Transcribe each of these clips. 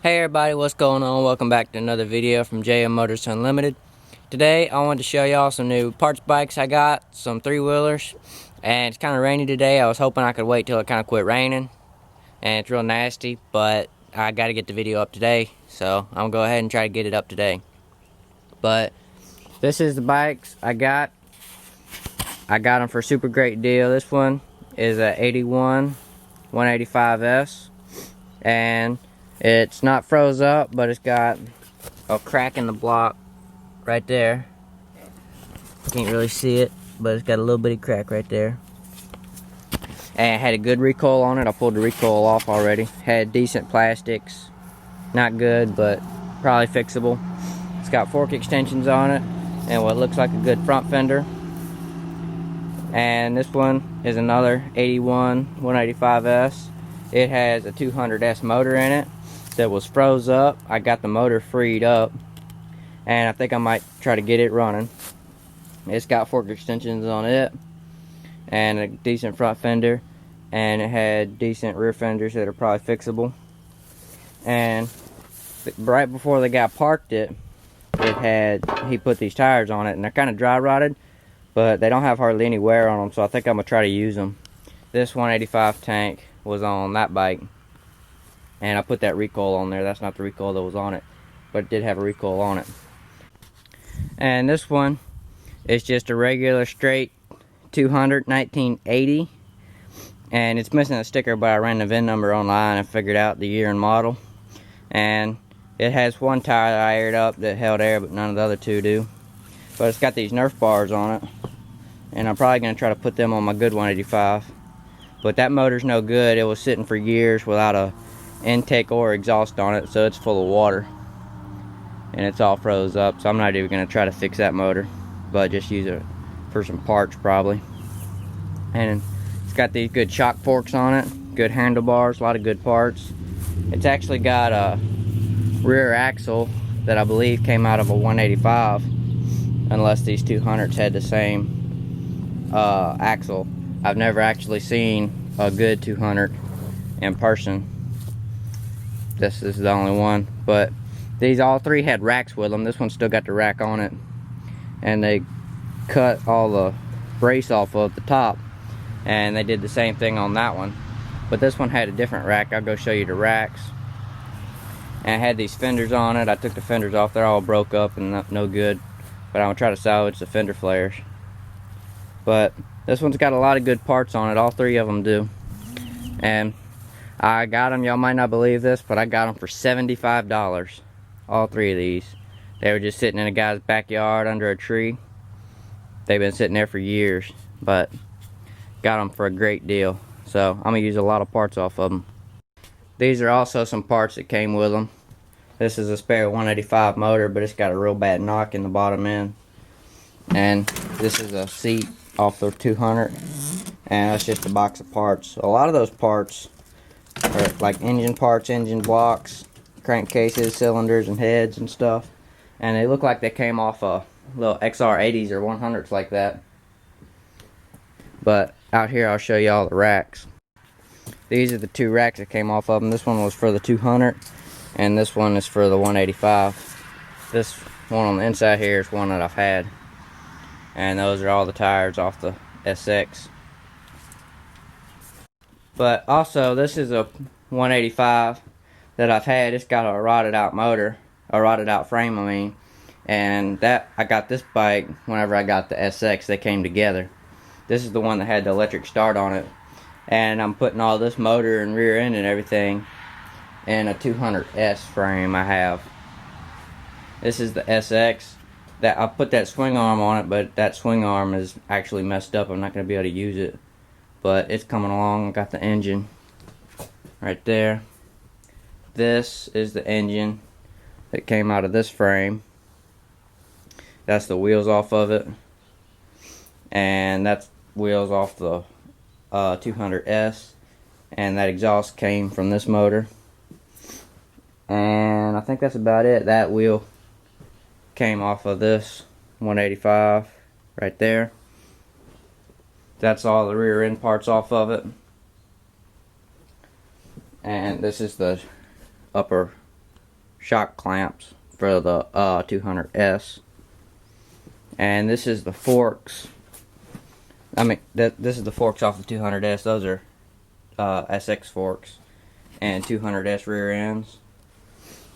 Hey everybody, what's going on? Welcome back to another video from JM Motors Unlimited. Today I wanted to show y'all some new parts bikes I got, some three-wheelers, and it's kind of rainy today. I was hoping I could wait till it kind of quit raining, and it's real nasty, but I got to get the video up today, so I'm going to go ahead and try to get it up today. But this is the bikes I got. I got them for a super great deal. This one is a 81 185S, and it's not froze up, but it's got a crack in the block right there. Can't really see it, but it's got a little bitty crack right there. And it had a good recoil on it. I pulled the recoil off already. Had decent plastics. Not good, but probably fixable. It's got fork extensions on it and what looks like a good front fender. And this one is another 81 185S. It has a 200S motor in it that was froze up. I got the motor freed up, and I think I might try to get it running. It's got fork extensions on it and a decent front fender, and it had decent rear fenders that are probably fixable. And right before the guy parked it, he put these tires on it, and they're kind of dry rotted, but they don't have hardly any wear on them, so I think I'm gonna try to use them. This 185 tank was on that bike, and I put that recoil on there. That's not the recoil that was on it, but it did have a recoil on it. And this one is just a regular straight 200 1980, and it's missing a sticker, but I ran the VIN number online and figured out the year and model. And it has one tire that I aired up that held air, but none of the other two do. But it's got these Nerf bars on it, and I'm probably going to try to put them on my good 185. But that motor's no good. It was sitting for years without a intake or exhaust on it, so it's full of water, and it's all froze up. So I'm not even going to try to fix that motor, but just use it for some parts probably. And it's got these good shock forks on it, good handlebars, a lot of good parts. It's actually got a rear axle that I believe came out of a 185, unless these 200s had the same axle. I've never actually seen a good 200 in person. This is the only one, but these all three had racks with them. This one still got the rack on it, and they cut all the brace off of the top, and they did the same thing on that one, but this one had a different rack. I'll go show you the racks. And it had these fenders on it. I took the fenders off. They're all broke up and no good, but I'm gonna try to salvage the fender flares. But this one's got a lot of good parts on it. All three of them do. And I got them, y'all might not believe this, but I got them for $75. All three of these. They were just sitting in a guy's backyard under a tree. They've been sitting there for years, but got them for a great deal. So I'm gonna use a lot of parts off of them. These are also some parts that came with them. This is a spare 185 motor, but it's got a real bad knock in the bottom end. And this is a seat off the 200, and that's just a box of parts. A lot of those parts are like engine parts, engine blocks, crankcases, cylinders, and heads and stuff. And they look like they came off a little XR80s or 100s like that. But out here I'll show you all the racks. These are the two racks that came off of them. This one was for the 200, and this one is for the 185. This one on the inside here is one that I've had. And those are all the tires off the SX. But also, this is a 185 that I've had. It's got a rotted out motor, a rotted out frame, I mean. And that I got this bike whenever I got the SX. They came together. This is the one that had the electric start on it. And I'm putting all this motor and rear end and everything in a 200S frame I have. This is the SX. That I put that swing arm on it, but that swing arm is actually messed up. I'm not going to be able to use it. But it's coming along. I got the engine right there. This is the engine that came out of this frame. That's the wheels off of it. And that's wheels off the 200S, and that exhaust came from this motor. And I think that's about it. That wheel came off of this 185 right there. That's all the rear end parts off of it. And this is the upper shock clamps for the 200S. And this is the forks. I mean, this is the forks off the 200S. Those are SX forks and 200S rear ends.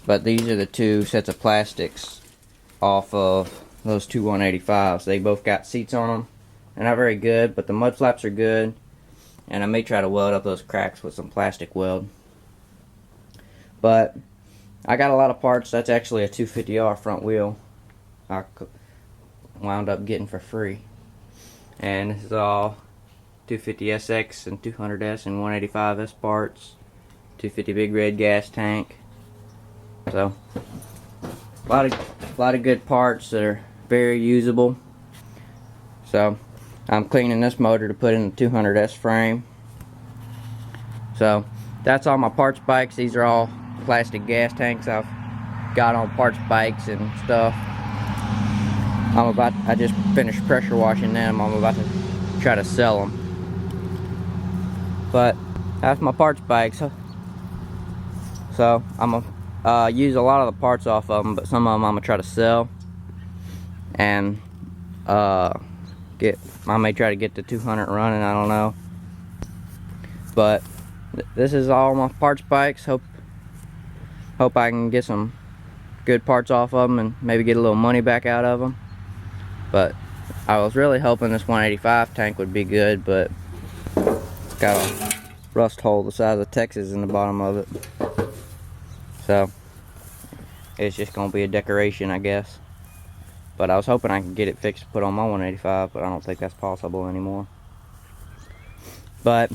But these are the two sets of plastics off of those two 185s. They both got seats on them. They're not very good, but the mud flaps are good. And I may try to weld up those cracks with some plastic weld. But I got a lot of parts. That's actually a 250R front wheel I wound up getting for free. And this is all 250SX and 200S and 185S parts. 250 big red gas tank. So a lot of good parts that are very usable. So I'm cleaning this motor to put in the 200S frame. So that's all my parts bikes. These are all plastic gas tanks I've got on parts bikes and stuff. I just finished pressure washing them. I'm about to try to sell them. But that's my parts bikes. So I'm gonna use a lot of the parts off of them, but some of them I'm gonna try to sell. And I may try to get the 200 running. I don't know. But this is all my parts bikes. Hope I can get some good parts off of them and maybe get a little money back out of them. But I was really hoping this 185 tank would be good, but it's got a rust hole the size of Texas in the bottom of it. So it's just gonna be a decoration, I guess. But I was hoping I could get it fixed to put on my 185, but I don't think that's possible anymore. But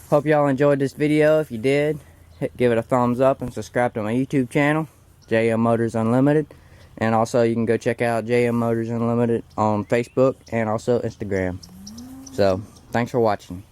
hope y'all enjoyed this video. If you did, give it a thumbs up and subscribe to my YouTube channel, JM Motors Unlimited. And also you can go check out JM Motors Unlimited on Facebook and also Instagram. So thanks for watching.